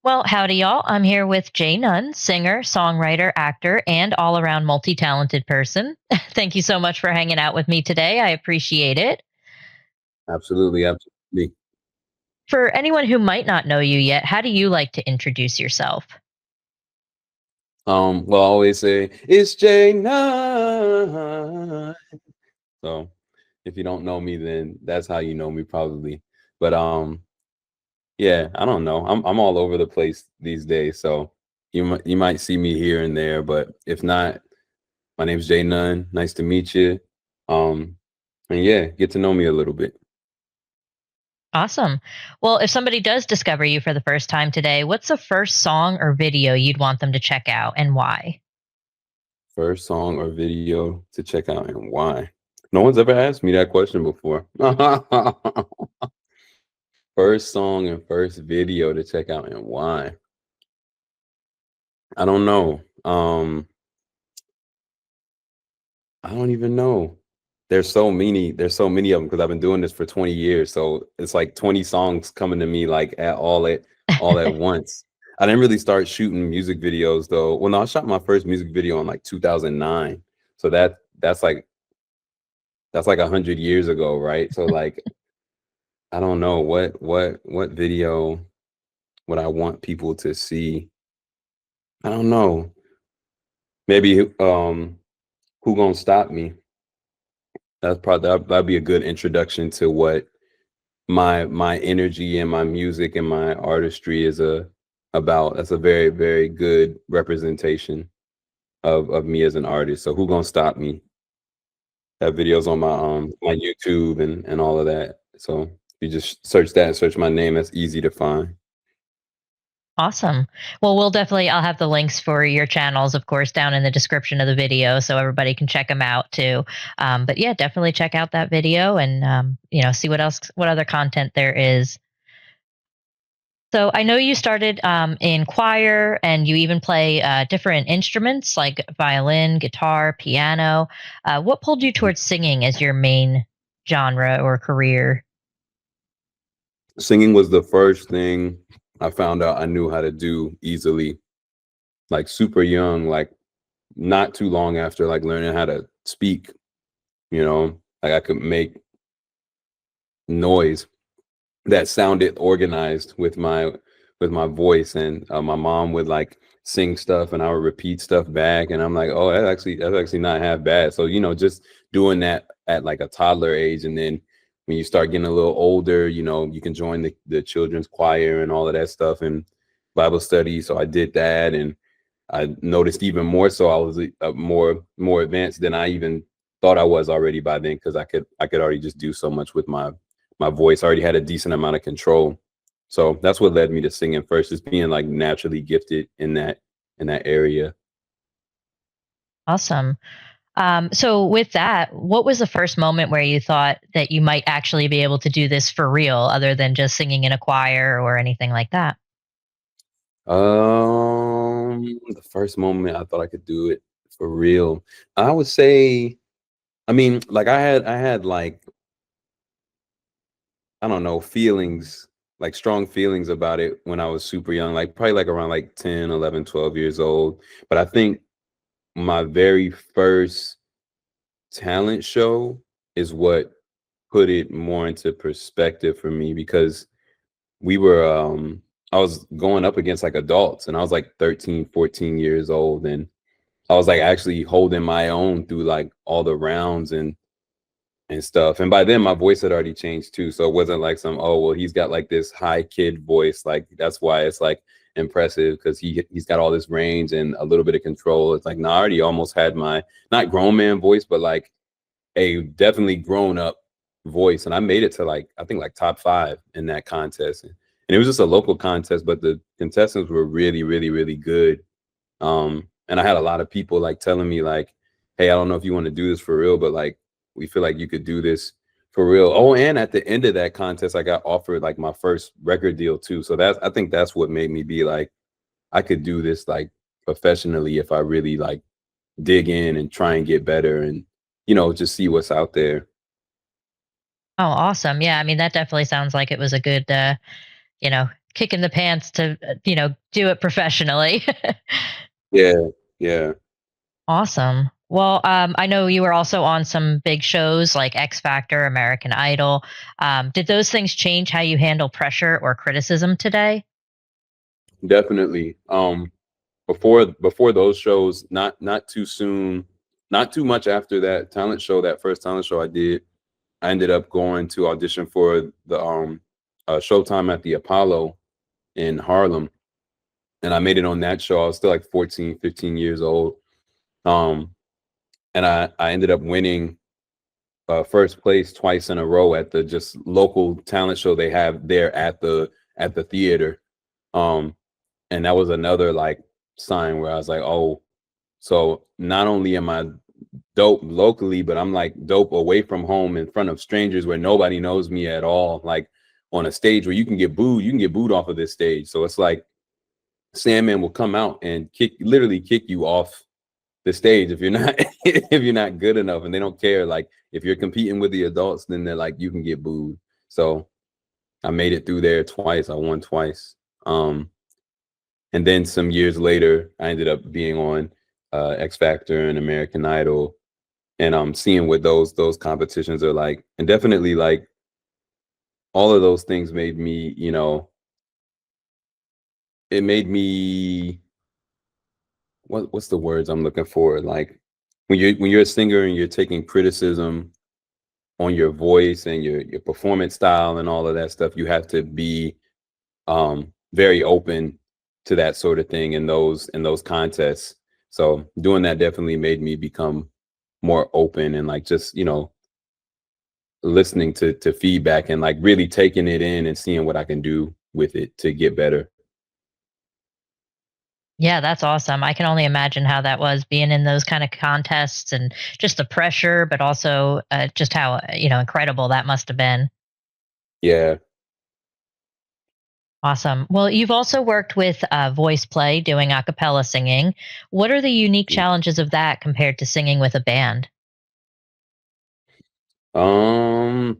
Well, howdy, y'all. I'm here with J.None, singer, songwriter, actor, and all around multi talented person. Thank you so much for hanging out with me today. I appreciate it. Absolutely, absolutely. For anyone who might not know you yet, how do you like to introduce yourself? Well, I always say it's J.None. So if you don't know me, then that's how you know me probably. But yeah, I don't know. I'm all over the place these days, so you might see me here and there, but if not, my name's J.None. Nice to meet you. Um, and yeah, get to know me a little bit. Awesome. Well, if somebody does discover you for the first time today, what's the first song or video you'd want them to check out and why? First song or video to check out and why? No one's ever asked me that question before. First song and first video to check out and why? I don't know. I don't even know. There's so many of them because I've been doing this for 20 years. So it's like 20 songs coming to me like at all at once. I didn't really start shooting music videos though. Well, no, I shot my first music video in like 2009. So that's like 100 years ago, right? So like I don't know what video would I want people to see. I don't know. Maybe who gonna stop me? That'd be a good introduction to what my energy and my music and my artistry is about. That's a very, very good representation of me as an artist. So who gonna stop me? That videos on my YouTube and all of that. So if you just search that and search my name, that's easy to find. Awesome. Well, I'll have the links for your channels, of course, down in the description of the video so everybody can check them out too. But yeah, definitely check out that video and, see what other content there is. So I know you started in choir and you even play different instruments like violin, guitar, piano. What pulled you towards singing as your main genre or career? Singing was the first thing I found out I knew how to do easily, like super young, like not too long after like learning how to speak, like I could make noise that sounded organized with my voice, and my mom would like sing stuff and I would repeat stuff back, and I'm like, oh, that's actually not half bad. So just doing that at like a toddler age, and then when you start getting a little older, you can join the children's choir and all of that stuff and Bible study. So I did that, and I noticed even more so I was more advanced than I even thought I was already by then, because I could already just do so much with my voice. I already had a decent amount of control. So that's what led me to singing first, just being like naturally gifted in that area. Awesome. So with that, what was the first moment where you thought that you might actually be able to do this for real, other than just singing in a choir or anything like that? The first moment I thought I could do it for real, I would say, I mean, like I had like, I don't know, feelings, like strong feelings about it when I was super young, like probably like around like 10, 11, 12 years old. But I think my very first talent show is what put it more into perspective for me, because we were I was going up against like adults, and I was like 13, 14 years old, and I was like actually holding my own through like all the rounds and stuff. And by then my voice had already changed too. So it wasn't like some, oh well, he's got like this high kid voice. Like that's why it's like impressive, because he's got all this range and a little bit of control. It's like, no, I already almost had my not grown man voice, but like a definitely grown up voice. And I made it to like, I think like top 5 in that contest. And it was just a local contest, but the contestants were really, really, really good. And I had a lot of people like telling me like, hey, I don't know if you want to do this for real, but like we feel like you could do this for real. Oh, and at the end of that contest, I got offered like my first record deal too. So I think that's what made me be like, I could do this like professionally if I really like dig in and try and get better, and just see what's out there. Oh, awesome. Yeah, I mean, that definitely sounds like it was a good, you know, kick in the pants to, do it professionally. Yeah, yeah. Awesome. Well, I know you were also on some big shows like X Factor, American Idol. Did those things change how you handle pressure or criticism today? Definitely. Before those shows, not too soon, not too much after that talent show, that first talent show I did, I ended up going to audition for the Showtime at the Apollo in Harlem, and I made it on that show. I was still like 14, 15 years old. Um, and I ended up winning first place twice in a row at the just local talent show they have there at the theater. Um, and that was another like sign where I was like, oh, so not only am I dope locally, but I'm like dope away from home in front of strangers where nobody knows me at all. Like on a stage where you can get booed off of this stage. So it's like Sandman will come out and literally kick you off the stage if you're not if you're not good enough, and they don't care. Like if you're competing with the adults, then they're like you can get booed. So I made it through there twice. I won twice. Um, and then some years later, I ended up being on X Factor and American Idol, and seeing what those competitions are like, and definitely like all of those things made me, it made me what's the words I'm looking for? Like when you're a singer and you're taking criticism on your voice and your performance style and all of that stuff, you have to be very open to that sort of thing in those contests. So doing that definitely made me become more open and like just listening to feedback and like really taking it in and seeing what I can do with it to get better. Yeah, that's awesome. I can only imagine how that was being in those kind of contests and just the pressure, but also just how, incredible that must have been. Yeah. Awesome. Well, you've also worked with voice play, doing a cappella singing. What are the unique challenges of that compared to singing with a band? Um,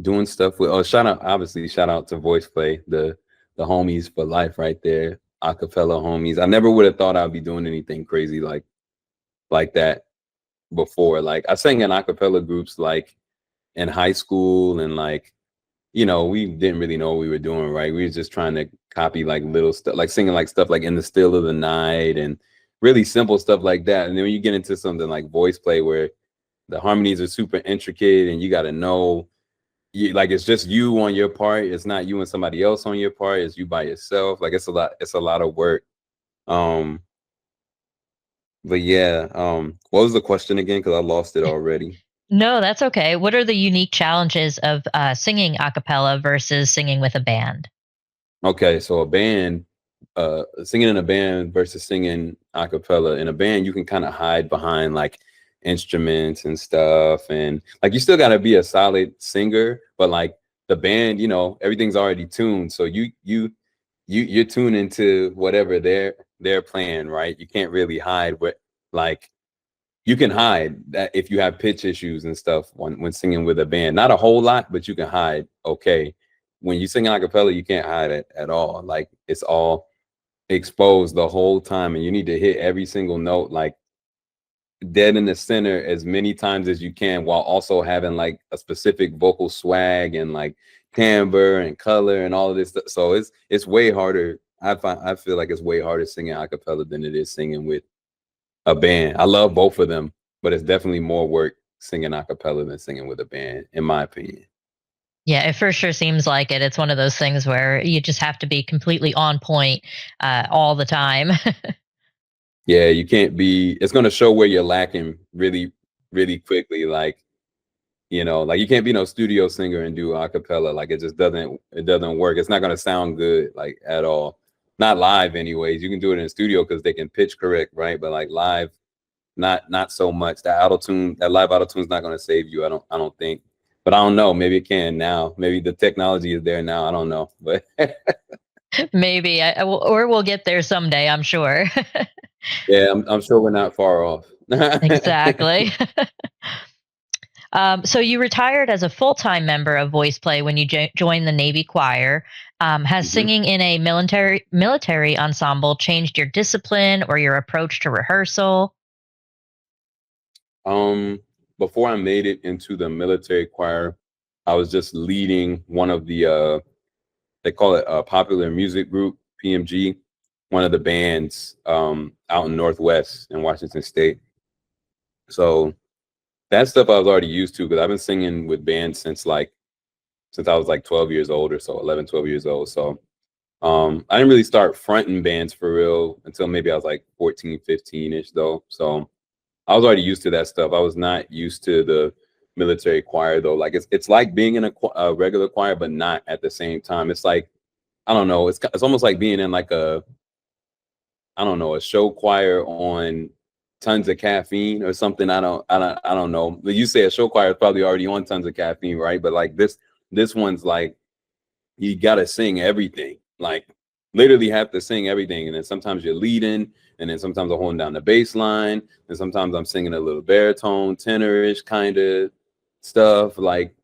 doing stuff with shout out to Voice Play, the homies for life right there, acapella homies. I never would have thought I'd be doing anything crazy like that before. Like I sang in acapella groups like in high school and like we didn't really know what we were doing, right? We were just trying to copy like little stuff, like singing like stuff like In the Still of the Night and really simple stuff like that. And then when you get into something like Voice Play where the harmonies are super intricate and you got to know like it's just you on your part. It's not you and somebody else on your part. It's you by yourself. Like it's a lot of work. Um, but yeah, what was the question again? Because I lost it already. No, that's okay. What are the unique challenges of singing a cappella versus singing with a band? Okay, so a band, singing in a band versus singing a cappella. In a band, you can kind of hide behind like instruments and stuff, and like you still got to be a solid singer, but like the band, everything's already tuned, so you're tuned into whatever they're playing, right? You can't really hide what like you can hide that if you have pitch issues and stuff when singing with a band. Not a whole lot, but you can hide. Okay, when you sing a cappella, you can't hide it at all. Like it's all exposed the whole time, and you need to hit every single note like dead in the center as many times as you can, while also having like a specific vocal swag and like timbre and color and all of this stuff. So it's way harder. I feel like it's way harder singing a cappella than it is singing with a band. I love both of them, but it's definitely more work singing a cappella than singing with a band, in my opinion. Yeah, it for sure seems like it. It's one of those things where you just have to be completely on point all the time. Yeah, you can't be. It's gonna show where you're lacking really, really quickly. Like you can't be no studio singer and do a cappella. Like it doesn't work. It's not gonna sound good like at all. Not live, anyways. You can do it in studio because they can pitch correct, right? But like live, not so much. That live auto tune's not gonna save you. I don't think. But I don't know. Maybe it can now. Maybe the technology is there now. I don't know. But Maybe, or we'll get there someday, I'm sure. yeah, I'm sure we're not far off. Exactly. So you retired as a full time member of Voice Play when you joined the Navy Choir. Has Hmm. singing in a military ensemble changed your discipline or your approach to rehearsal? Um, Before I made it into the military choir, I was just leading one of the they call it a popular music group, PMG, one of the bands out in Northwest in Washington State. So that stuff I was already used to because I've been singing with bands since I was like 12 years old or so, 11, 12 years old. So I didn't really start fronting bands for real until maybe I was like 14, 15-ish though. So I was already used to that stuff. I was not used to the military choir though. Like it's like being in a regular choir, but not at the same time. It's like I don't know. It's almost like being in like a I don't know a show choir on tons of caffeine or something. I don't know. You say a show choir is probably already on tons of caffeine, right? But like this one's like you gotta sing everything. Like literally have to sing everything. And then sometimes you're leading, and then sometimes I'm holding down the bass line, and sometimes I'm singing a little baritone, tenorish kind of stuff. Like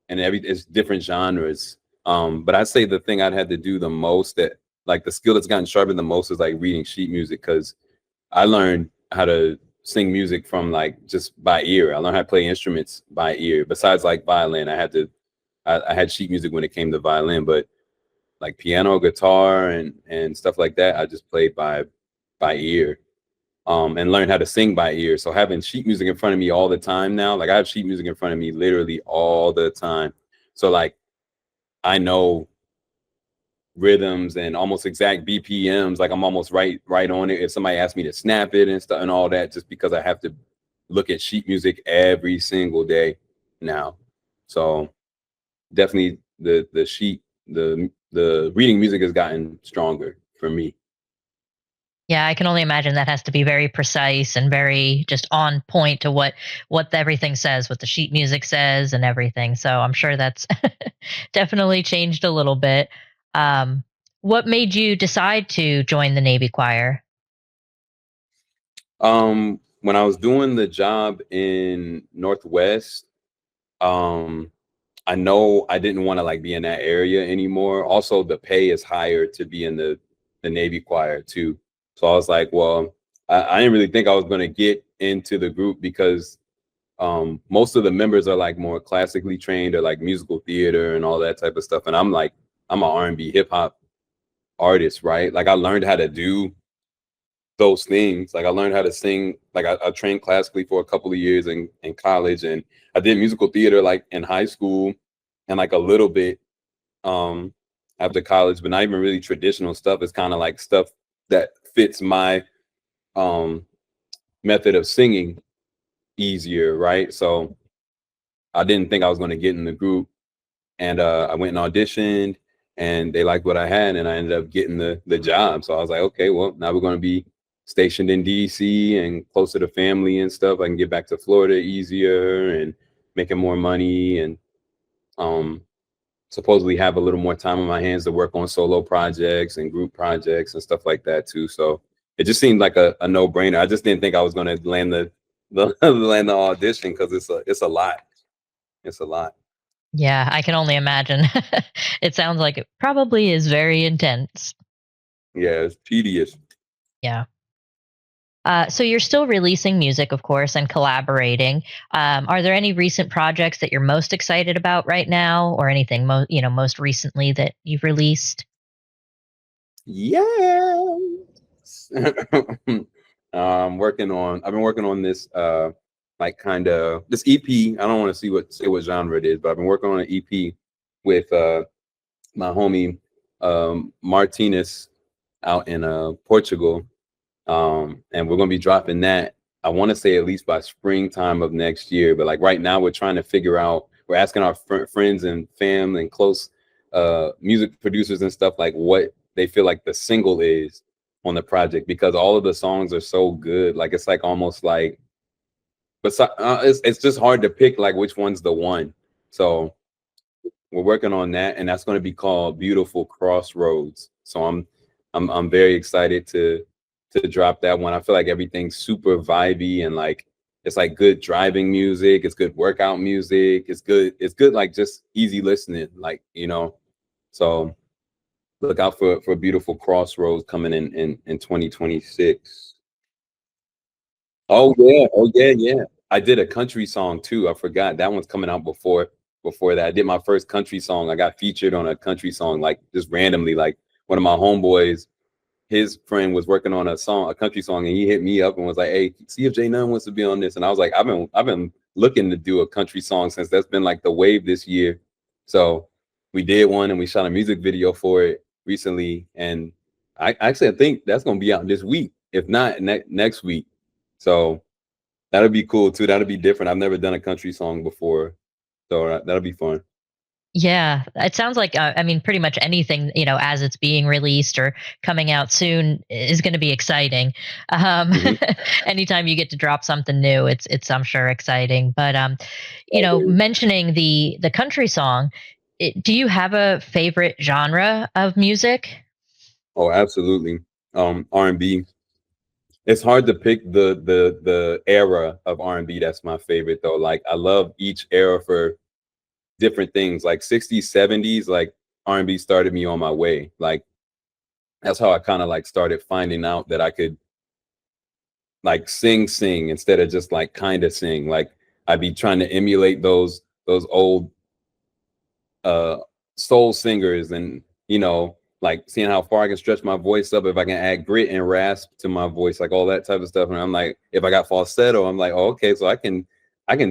and it's different genres. But I'd say the thing I'd had to do the most that like the skill that's gotten sharpened the most is like reading sheet music because I learned how to sing music from like just by ear. I learned how to play instruments by ear. Besides like violin, I had sheet music when it came to violin, but like piano, guitar, and stuff like that, I just played by ear. And learned how to sing by ear. So having sheet music in front of me all the time now, like I have sheet music in front of me literally all the time. So like I know rhythms and almost exact BPMs. Like I'm almost right on it. If somebody asks me to snap it and stuff and all that, just because I have to look at sheet music every single day now. So definitely the reading music has gotten stronger for me. Yeah, I can only imagine that has to be very precise and very just on point to what everything says, what the sheet music says and everything. So I'm sure that's definitely changed a little bit. Um, what made you decide to join the Navy Choir? When I was doing the job in Northwest, um, I know I didn't want to like be in that area anymore. Also, the pay is higher to be in the Navy choir too. So I was like, well, I didn't really think I was going to get into the group because most of the members are like more classically trained or like musical theater and all that type of stuff. And I'm an R&B hip hop artist, right? Like I learned how to do those things. Like I learned how to sing. Like I trained classically for a couple of years in college, and I did musical theater like in high school and like a little bit um after college, but not even really traditional stuff. It's kind of like stuff that fits my um method of singing easier, right? So I didn't think I was going to get in the group, and I went and auditioned, and they liked what I had, and I ended up getting the job. So I was like, okay, well, now we're going to be stationed in DC and closer to family and stuff. I can get back to Florida easier and making more money, and um, supposedly have a little more time on my hands to work on solo projects and group projects and stuff like that too. So it just seemed like a no brainer. I just didn't think I was going to land the land the audition because it's a lot. It's a lot. Yeah, I can only imagine. It sounds like it probably is very intense. Yeah, it's tedious. Yeah. So you're still releasing music, of course, and collaborating. Are there any recent projects that you're most excited about right now, or anything most recently that you've released? Yes. I've been working on this like kind of this EP. I don't want to say what genre it is, but I've been working on an EP with my homie Martinez out in Portugal. And we're gonna be dropping that. I want to say at least by springtime of next year. But like right now, we're trying to figure out. We're asking our friends and fam and close music producers and stuff like what they feel like the single is on the project because all of the songs are so good. Like it's like almost like, but it's just hard to pick like which one's the one. So we're working on that, and that's going to be called Beautiful Crossroads. So I'm very excited to drop that one. I feel like everything's super vibey and like it's like good driving music, it's good workout music, it's good like just easy listening, like. So look out for Beautiful Crossroads coming in 2026. Oh yeah, yeah. I did a country song too. I forgot that one's coming out before that. I did my first country song. I got featured on a country song like just randomly. Like one of my homeboys, his friend was working on a song, a country song, and he hit me up and was like, "Hey, see if J.None wants to be on this." And I was like, "I've been looking to do a country song since that's been like the wave this year." So we did one, and we shot a music video for it recently. And I think that's gonna be out this week, if not next week. So that'll be cool too. That'll be different. I've never done a country song before, so that'll be fun. Yeah, it sounds like I mean, pretty much anything as it's being released or coming out soon is going to be exciting. Um, Hmm. anytime you get to drop something new, it's I'm sure exciting. But Oh, mentioning the country song, do you have a favorite genre of music? oh, absolutely. R&B. It's hard to pick the era of R&B that's my favorite though. Like I love each era for different things. Like 60s, 70s, like R&B started me on my way. Like that's how I kind of like started finding out that I could like sing instead of just like kind of sing. Like I'd be trying to emulate those old uh soul singers, and like seeing how far I can stretch my voice up, if I can add grit and rasp to my voice, like all that type of stuff. And I'm like, if I got falsetto, I'm like, oh, okay, so I can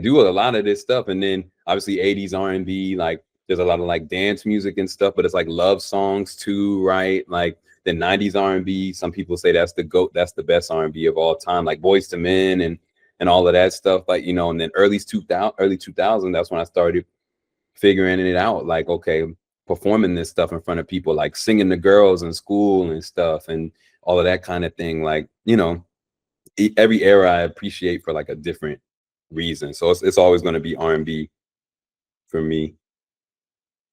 do a lot of this stuff. And then obviously 80s R&B, like there's a lot of like dance music and stuff, but it's like love songs too, right? Like the 90s R&B, some people say that's the goat, that's the best R&B of all time, like Boys to Men and all of that stuff, like and then early 2000, that's when I started figuring it out, like, okay, performing this stuff in front of people, like singing to girls in school and stuff, and all of that kind of thing. Like, every era I appreciate for like a different reason. So it's always going to be R&B for me. you know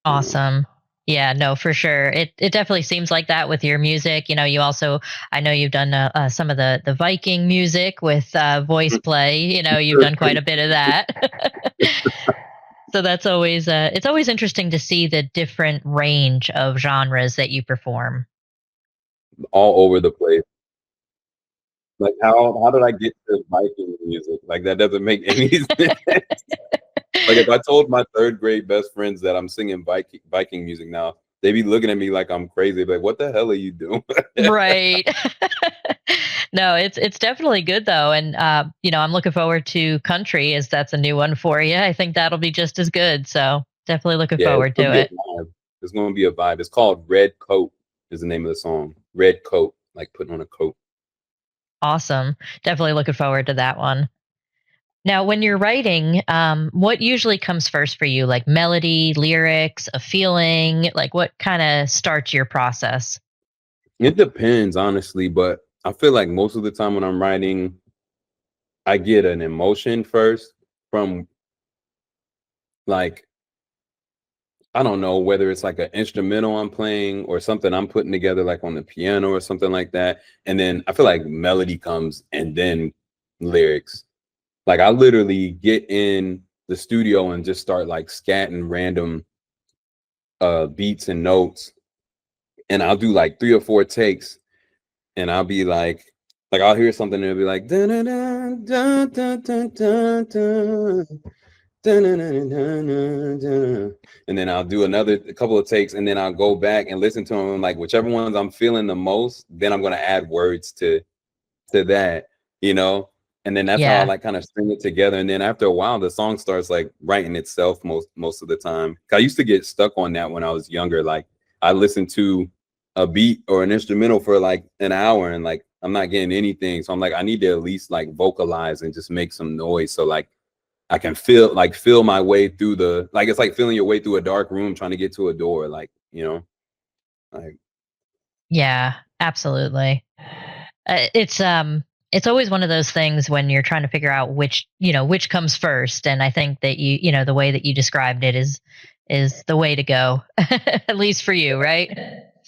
Awesome. Yeah, no, for sure. It definitely seems like that with your music. You also I know you've done some of the Viking music with voice play. You've done quite a bit of that. So that's always it's always interesting to see the different range of genres that you perform. all over the place. Like how did I get to Viking music? Like that doesn't make any sense. Like if I told my third grade best friends that I'm singing Viking music now, they'd be looking at me like I'm crazy. Like, what the hell are you doing? Right. No, it's definitely good though, and I'm looking forward to country as that's a new one for you. I think that'll be just as good. So definitely looking Yeah, it's forward gonna to be a it. vibe. It's gonna be a vibe. It's called Red Coat is the name of the song. Red Coat, like putting on a coat. Awesome. Definitely looking forward to that one. Now, when you're writing, what usually comes first for you? Like melody, lyrics, a feeling? Like what kind of starts your process? It depends, honestly, but I feel like most of the time when I'm writing, I get an emotion first from, like, I don't know whether it's like an instrumental I'm playing or something I'm putting together like on the piano or something like that. And then I feel like melody comes and then lyrics. Like I literally get in the studio and just start like scatting random beats and notes, and I'll do like 3 or 4 takes, and I'll be like I'll hear something and it'll be like dun, dun, dun, dun, dun, dun, dun, dun, dun, dun, dun, dun, dun, dun. And then I'll do a couple of takes, and then I'll go back and listen to them. And like whichever ones I'm feeling the most, then I'm gonna add words to that, you know? And then that's how I Yeah. like kind of string it together. And then after a while, the song starts like writing itself most of the time. I used to get stuck on that when I was younger. Like I listened to a beat or an instrumental for like an hour and like I'm not getting anything. So I'm like, I need to at least like vocalize and just make some noise. So like I can feel my way through like it's like feeling your way through a dark room trying to get to a door. Like Yeah, absolutely. It's always one of those things when you're trying to figure out which comes first, and I think that the way that you described it is the way to go, at least for you, right?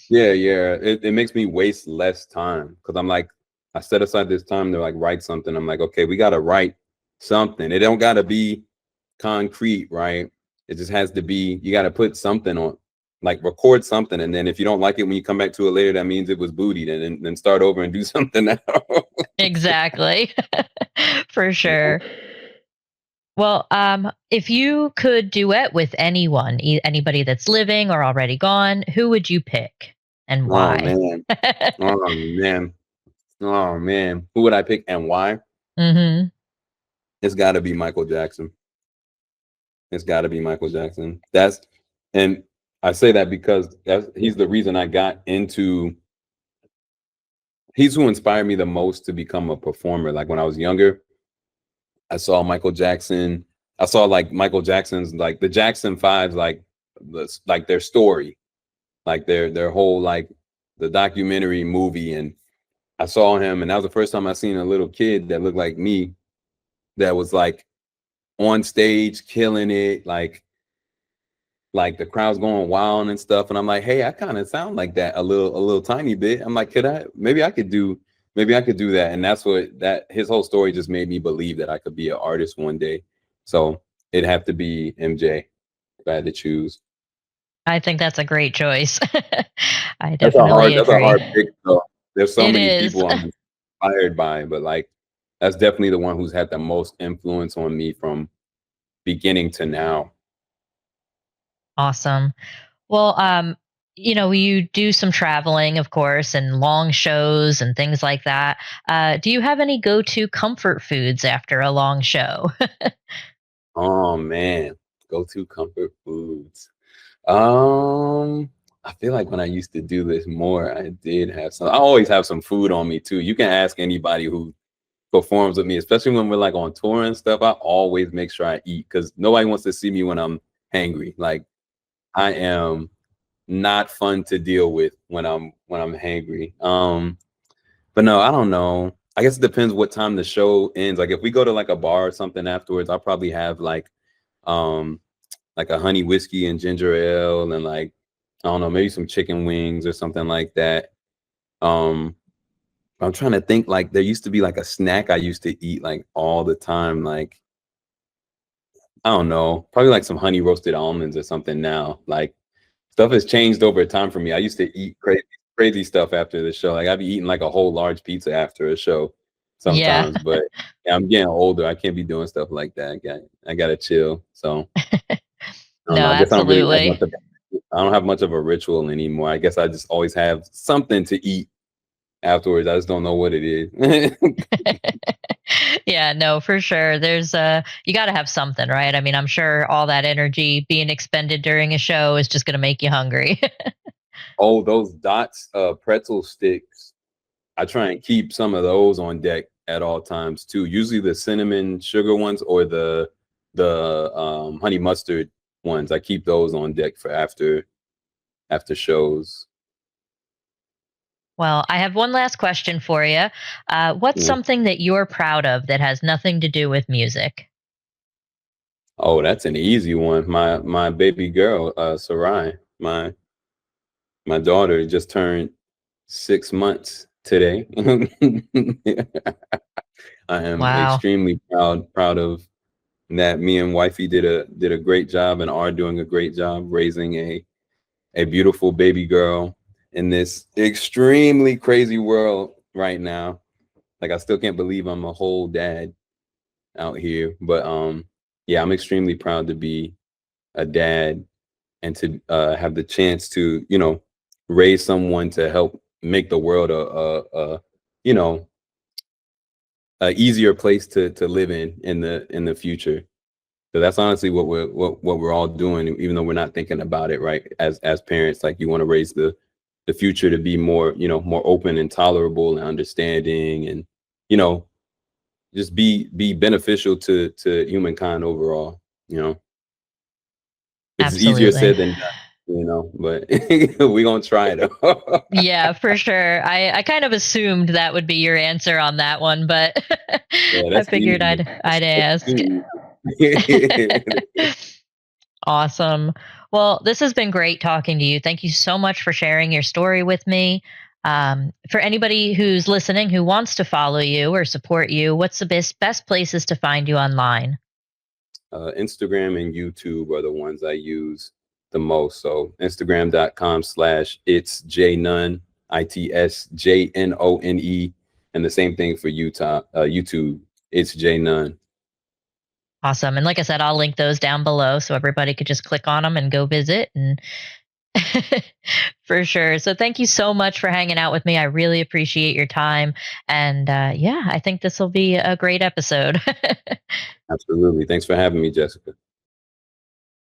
yeah, yeah. It makes me waste less time because I'm like, I set aside this time to like write something. I'm like, okay, we gotta write something. It don't gotta be concrete, right? It just has to be, you gotta put something like record something, and then if you don't like it when you come back to it later, that means it was bootied, and then start over and do something else. Exactly. For sure. Well, if you could duet with anyone, anybody that's living or already gone, who would you pick and Oh why? man. Oh man. Oh man. Who would I pick and why? Hmm. It's got to be Michael Jackson. It's got to be Michael Jackson. That's and I say that because he's the reason I got into. He's who inspired me the most to become a performer. Like when I was younger, I saw Michael Jackson. I saw like Michael Jackson's like the Jackson Fives, like their story, like their whole like the documentary movie, and I saw him, and that was the first time I seen a little kid that looked like me that was like on stage killing it, like the crowd's going wild and stuff. And I'm like, hey, I kind of sound like that a little tiny bit. I'm like, maybe I could do that. And that's what that his whole story just made me believe that I could be an artist one day. So it'd have to be MJ if I had to choose. I think that's a great choice. I definitely That's a agree. hard pick though. There's so It many is. people I'm inspired by, but like that's definitely the one who's had the most influence on me from beginning to now. Awesome. Well, you do some traveling, of course, and long shows and things like that. Do you have any go-to comfort foods after a long show? Oh man, go to comfort foods. Um, I feel like when I used to do this more, I did have some. I always have some food on me too. You can ask anybody who performs with me, especially when we're like on tour and stuff. I always make sure I eat because nobody wants to see me when I'm hangry. Like I am not fun to deal with when I'm hangry. But no, I don't know. I guess it depends what time the show ends. Like if we go to like a bar or something afterwards, I'll probably have um like a honey whiskey and ginger ale and like I don't know, maybe some chicken wings or something like that. Um I'm trying to think like there used to be like a snack I used to eat like all the time. Like I don't know, probably like some honey roasted almonds or something now. Like stuff has changed over time for me. I used to eat crazy stuff after the show. Like I'd be eating like a whole large pizza after a show Yeah. sometimes, but yeah, I'm getting older. I can't be doing stuff like that. I gotta chill. So I don't No, know. I guess I don't really have absolutely. much of I don't have much of a ritual anymore. I guess I just always have something to eat afterwards. I just don't know what it is. Yeah, no, for sure. There's you got to have something, right? I mean, I'm sure all that energy being expended during a show is just going to make you hungry. Oh, those dots, pretzel sticks. I try and keep some of those on deck at all times too. Usually the cinnamon sugar ones or the honey mustard ones. I keep those on deck for after shows. Well, I have one last question for you. What's Yeah. something that you're proud of that has nothing to do with music? Oh, that's an easy one. My baby girl, Sarai, my daughter just turned 6 months today. I am Wow. extremely proud of that. Me and wifey did a great job and are doing a great job raising a beautiful baby girl in this extremely crazy world right now. Like I still can't believe I'm a whole dad out here, but yeah, I'm extremely proud to be a dad and to have the chance to raise someone to help make the world a you know a easier place to live in the future. So that's honestly what we're all doing, even though we're not thinking about it, right? As parents, like you want to raise the future to be more, more open and tolerable and understanding, and you know, just be beneficial to humankind overall. You know, it's easier Absolutely. said than done, but we gonna try it. Yeah, for sure. I kind of assumed that would be your answer on that one, but Yeah, I that's figured easy. I'd That's ask. too Awesome. Well, this has been great talking to you. Thank you so much for sharing your story with me. For anybody who's listening who wants to follow you or support you, what's the best places to find you online? Instagram and YouTube are the ones I use. the most. So Instagram.com/it's JNone, ITSJNONE. And the same thing for YouTube. It's JNone. Awesome. And like I said, I'll link those down below so everybody could just click on them and go visit and for sure. So thank you so much for hanging out with me. I really appreciate your time. And yeah, I think this will be a great episode. Absolutely. Thanks for having me, Jessica.